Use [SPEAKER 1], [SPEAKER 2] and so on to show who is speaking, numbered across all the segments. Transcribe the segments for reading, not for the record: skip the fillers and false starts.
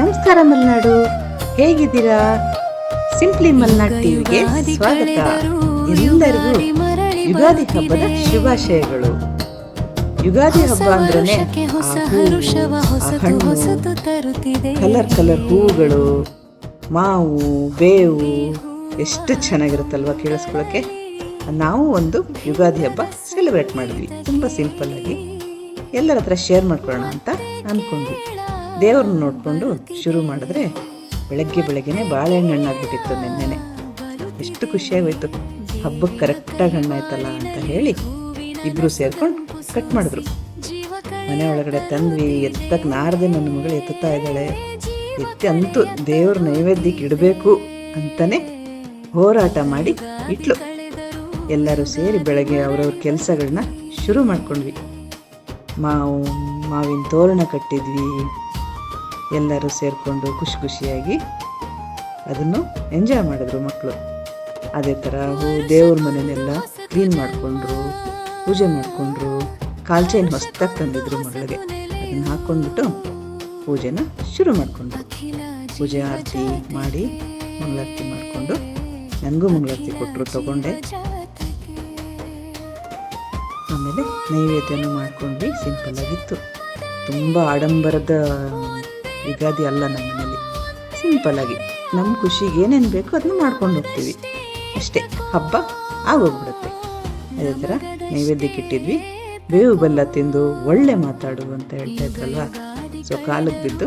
[SPEAKER 1] ನಮಸ್ಕಾರ ಮಲೆನಾಡು, ಹೇಗಿದ್ದೀರಾ? ಸಿಂಪ್ಲಿ ಮಲೆನಾಡು ಟಿವಿಗೆ ಸ್ವಾಗತ. ಎಲ್ಲರಿಗೂ ಯುಗಾದಿ ಹಬ್ಬದ ಶುಭಾಶಯಗಳು. ಯುಗಾದಿ ಹಬ್ಬ ಅಂದ್ರೆ ಕಲರ್ ಕಲರ್ ಹೂವುಗಳು, ಮಾವು, ಬೇವು ಎಷ್ಟು ಚೆನ್ನಾಗಿರುತ್ತಲ್ವ ಕೇಳಿಸ್ಕೊಳಕ್ಕೆ. ನಾವು ಒಂದು ಯುಗಾದಿ ಹಬ್ಬ ಸೆಲೆಬ್ರೇಟ್ ಮಾಡಿದ್ವಿ, ತುಂಬ ಸಿಂಪಲ್ ಆಗಿ. ಎಲ್ಲರ ಹತ್ರ ಶೇರ್ ಮಾಡ್ಕೊಳ್ಳೋಣ ಅಂತ ಅಂದ್ಕೊಂಡ್ವಿ. ದೇವ್ರನ್ನ ನೋಡಿಕೊಂಡು ಶುರು ಮಾಡಿದ್ರೆ ಬೆಳಗ್ಗೆನೆ ಬಾಳೆಹಣ್ಣು ಹಣ್ಣಾಗ್ಬಿಟ್ಟಿತ್ತು. ನೆನ್ನೆನೆ ಎಷ್ಟು ಖುಷಿಯಾಗೋಯ್ತು. ಹಬ್ಬಕ್ಕೆ ಕರೆಕ್ಟಾಗಿ ಹಣ್ಣಾಯ್ತಲ್ಲ ಅಂತ ಹೇಳಿ ಇಬ್ಬರು ಸೇರ್ಕೊಂಡು ಕಟ್ ಮಾಡಿದ್ರು. ಮನೆ ಒಳಗಡೆ ತಂದ್ವಿ. ಎತ್ತಕ್ಕೆ ನಾರದೆ ನನ್ನ ಮಗಳು ಎತ್ತುತ್ತಾ ಇದ್ದಾಳೆ. ಎತ್ತಿ ಅಂತೂ ದೇವ್ರ ನೈವೇದ್ಯಕ್ಕೆ ಇಡಬೇಕು ಅಂತಲೇ ಹೋರಾಟ ಮಾಡಿ ಇಟ್ಲು. ಎಲ್ಲರೂ ಸೇರಿ ಬೆಳಗ್ಗೆ ಅವ್ರವ್ರ ಕೆಲಸಗಳನ್ನ ಶುರು ಮಾಡ್ಕೊಂಡ್ವಿ. ಮಾವಿನ ತೋರಣ ಕಟ್ಟಿದ್ವಿ. ಎಲ್ಲರೂ ಸೇರಿಕೊಂಡು ಖುಷಿಯಾಗಿ ಅದನ್ನು ಎಂಜಾಯ್ ಮಾಡಿದ್ರು ಮಕ್ಕಳು. ಅದೇ ಥರ ದೇವ್ರ ಮನೆಯನ್ನೆಲ್ಲ ಕ್ಲೀನ್ ಮಾಡಿಕೊಂಡ್ರು, ಪೂಜೆ ಮಾಡಿಕೊಂಡ್ರು. ಕಾಲ್ ಚೈನ್ ಹೊಸ್ದಾಗಿ ತಂದಿದ್ರು ಮಗಳಿಗೆ, ಅದನ್ನು ಹಾಕ್ಕೊಂಡ್ಬಿಟ್ಟು ಪೂಜೆನ ಶುರು ಮಾಡಿಕೊಂಡ್ರು. ಪೂಜೆ ಆರತಿ ಮಾಡಿ ಮಂಗಳಾರತಿ ಮಾಡಿಕೊಂಡು ನನಗೂ ಮಂಗಳಾರತಿ ಕೊಟ್ಟರು, ತಗೊಂಡೆ. ಆಮೇಲೆ ನೈವೇದ್ಯನೂ ಮಾಡ್ಕೊಂಡ್ವಿ. ಸಿಂಪಲ್ ಆಗಿತ್ತು, ತುಂಬ ಆಡಂಬರದ ಯುಗಾದಿ ಅಲ್ಲ. ನಮ್ಮ ಮನೇಲಿ ಸಿಂಪಲ್ ಆಗಿ ನಮ್ಮ ಖುಷಿಗೆ ಏನೇನು ಬೇಕೋ ಅದನ್ನ ಮಾಡ್ಕೊಂಡು ಹೋಗ್ತೀವಿ ಅಷ್ಟೇ. ಹಬ್ಬ ಆಗೋಗ್ಬಿಡುತ್ತೆ. ಅದೇ ಥರ ನೈವೇದ್ಯಕ್ಕೆ ಇಟ್ಟಿದ್ವಿ. ಬೇವು ಬೆಲ್ಲ ತಿಂದು ಒಳ್ಳೆ ಮಾತಾಡು ಅಂತ ಹೇಳ್ತಾ ಇದ್ರಲ್ವ. ಸೊ ಕಾಲಕ್ಕೆ ಬಿದ್ದು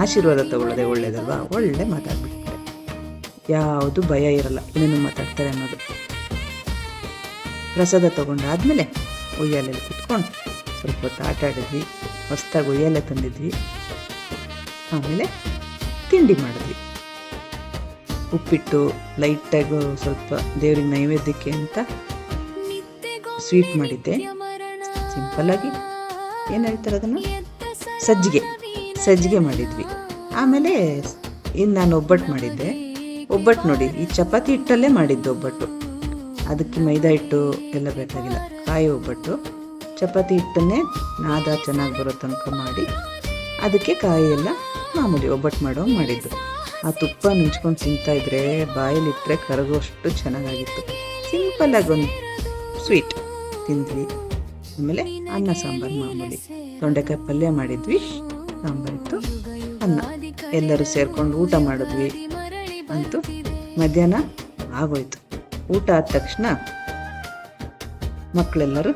[SPEAKER 1] ಆಶೀರ್ವಾದ ತಗೊಳ್ಳೋದೆ ಒಳ್ಳೇದಲ್ವಾ. ಒಳ್ಳೆ ಮಾತಾಡ್ಬಿಡ್ತಾರೆ, ಯಾವುದು ಭಯ ಇರಲ್ಲ, ಏನೇನು ಮಾತಾಡ್ತಾರೆ ಅನ್ನೋದು. ಪ್ರಸಾದ ತೊಗೊಂಡಾದ್ಮೇಲೆ ಉಯ್ಯಾಲೆಯಲ್ಲಿ ಕುತ್ಕೊಂಡು ಸ್ವಲ್ಪ ಹೊತ್ತು ಆಟ ಆಡಿದ್ವಿ. ಹೊಸ್ದಾಗಿ ಉಯ್ಯಾಲೆ ತಂದಿದ್ವಿ. ಆಮೇಲೆ ತಿಂಡಿ ಮಾಡಿದ್ವಿ. ಉಪ್ಪಿಟ್ಟು ಲೈಟಾಗಿ ಸ್ವಲ್ಪ ದೇವ್ರಿಗೆ ನೈವೇದ್ಯಕ್ಕೆ ಅಂತ ಸ್ವೀಟ್ ಮಾಡಿದ್ದೆ. ಸಿಂಪಲ್ಲಾಗಿ ಏನು ಹೇಳ್ತಾರೆ ಅದನ್ನು, ಸಜ್ಜಿಗೆ ಮಾಡಿದ್ವಿ. ಆಮೇಲೆ ಇನ್ನು ನಾನು ಒಬ್ಬಟ್ಟು ಮಾಡಿದ್ದೆ. ಒಬ್ಬಟ್ಟು ನೋಡಿ, ಈ ಚಪಾತಿ ಹಿಟ್ಟಲ್ಲೇ ಮಾಡಿದ್ದು ಒಬ್ಬಟ್ಟು. ಅದಕ್ಕೆ ಮೈದಾ ಹಿಟ್ಟು ಎಲ್ಲ ಬೇಕಾಗಿಲ್ಲ. ಕಾಯಿ ಒಬ್ಬಟ್ಟು ಚಪಾತಿ ಹಿಟ್ಟನ್ನೇ ನಾದ ಚೆನ್ನಾಗಿ ಬರೋ ತನಕ ಮಾಡಿ ಅದಕ್ಕೆ ಕಾಯಿ ಎಲ್ಲ ಮಾಮೂಲಿ ಒಬ್ಬಟ್ಟು ಮಾಡಿದ್ದು. ಆ ತುಪ್ಪ ನುಂಚ್ಕೊಂಡು ತಿಂತಾಯಿದ್ರೆ ಬಾಯಲ್ಲಿಟ್ಟರೆ ಕರಗೋಷ್ಟು ಚೆನ್ನಾಗಾಗಿತ್ತು. ಸಿಂಪಲ್ಲಾಗಿ ಒಂದು ಸ್ವೀಟ್ ತಿಂದ್ವಿ. ಆಮೇಲೆ ಅನ್ನ ಸಾಂಬಾರು ಮಾಮೂಲಿ. ತೊಂಡೆಕಾಯಿ ಪಲ್ಯ ಮಾಡಿದ್ವಿ, ಸಾಂಬಾರಿತ್ತು, ಅನ್ನ. ಎಲ್ಲರೂ ಸೇರ್ಕೊಂಡು ಊಟ ಮಾಡಿದ್ವಿ. ಅಂತೂ ಮಧ್ಯಾಹ್ನ ಆಗೋಯ್ತು. ಊಟ ಆದ ತಕ್ಷಣ ಮಕ್ಕಳೆಲ್ಲರೂ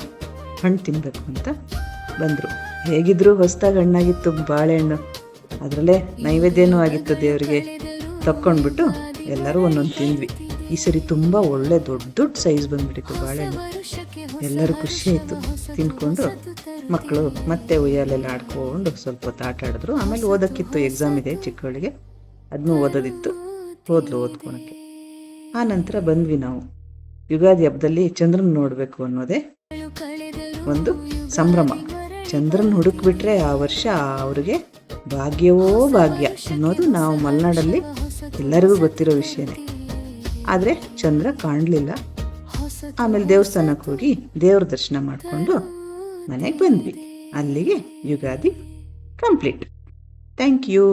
[SPEAKER 1] ಹಣ್ಣು ತಿನ್ನಬೇಕು ಅಂತ ಬಂದರು. ಹೇಗಿದ್ರು ಹೊಸದಾಗಿ ಹಣ್ಣಾಗಿತ್ತು ಬಾಳೆಹಣ್ಣು, ಅದರಲ್ಲೇ ನೈವೇದ್ಯನೂ ಆಗಿತ್ತು ದೇವರಿಗೆ. ತಕ್ಕೊಂಡ್ಬಿಟ್ಟು ಎಲ್ಲರೂ ಒಂದೊಂದು ತಿಂದ್ವಿ. ಈ ಸರಿ ತುಂಬ ಒಳ್ಳೆ ದೊಡ್ಡ ಸೈಜ್ ಬಂದ್ಬಿಟ್ಟಿತ್ತು ಬಾಳೆಹಣ್ಣು. ಎಲ್ಲರೂ ಖುಷಿ ಆಯಿತು. ತಿನ್ಕೊಂಡು ಮಕ್ಕಳು ಮತ್ತೆ ಉಯ್ಯಾಲೆಲ್ಲ ಆಡ್ಕೊಂಡು ಸ್ವಲ್ಪ ಹೊತ್ತು ಆಟ ಆಡಿದ್ರು. ಆಮೇಲೆ ಓದೋಕ್ಕಿತ್ತು, ಎಕ್ಸಾಮ್ ಇದೆ ಚಿಕ್ಕವಳಿಗೆ, ಅದನ್ನೂ ಓದೋದಿತ್ತು. ಹೋದ್ಲು ಓದ್ಕೊಳಕ್ಕೆ. ಆ ನಂತರ ಬಂದ್ವಿ ನಾವು. ಯುಗಾದಿ ಹಬ್ಬದಲ್ಲಿ ಚಂದ್ರನ ನೋಡಬೇಕು ಅನ್ನೋದೇ ಒಂದು ಸಂಭ್ರಮ. ಚಂದ್ರನ ಹುಡುಕ್ಬಿಟ್ರೆ ಆ ವರ್ಷ ಅವ್ರಿಗೆ ಭಾಗ್ಯವೋ ಭಾಗ್ಯ ಅನ್ನೋದು ನಾವು ಮಲೆನಾಡಲ್ಲಿ ಎಲ್ಲರಿಗೂ ಗೊತ್ತಿರೋ ವಿಷಯನೇ. ಆದರೆ ಚಂದ್ರ ಕಾಣಲಿಲ್ಲ. ಆಮೇಲೆ ದೇವಸ್ಥಾನಕ್ಕೆ ಹೋಗಿ ದೇವ್ರ ದರ್ಶನ ಮಾಡಿಕೊಂಡು ಮನೆಗೆ ಬಂದ್ವಿ. ಅಲ್ಲಿಗೆ ಯುಗಾದಿ ಕಂಪ್ಲೀಟ್. Thank you.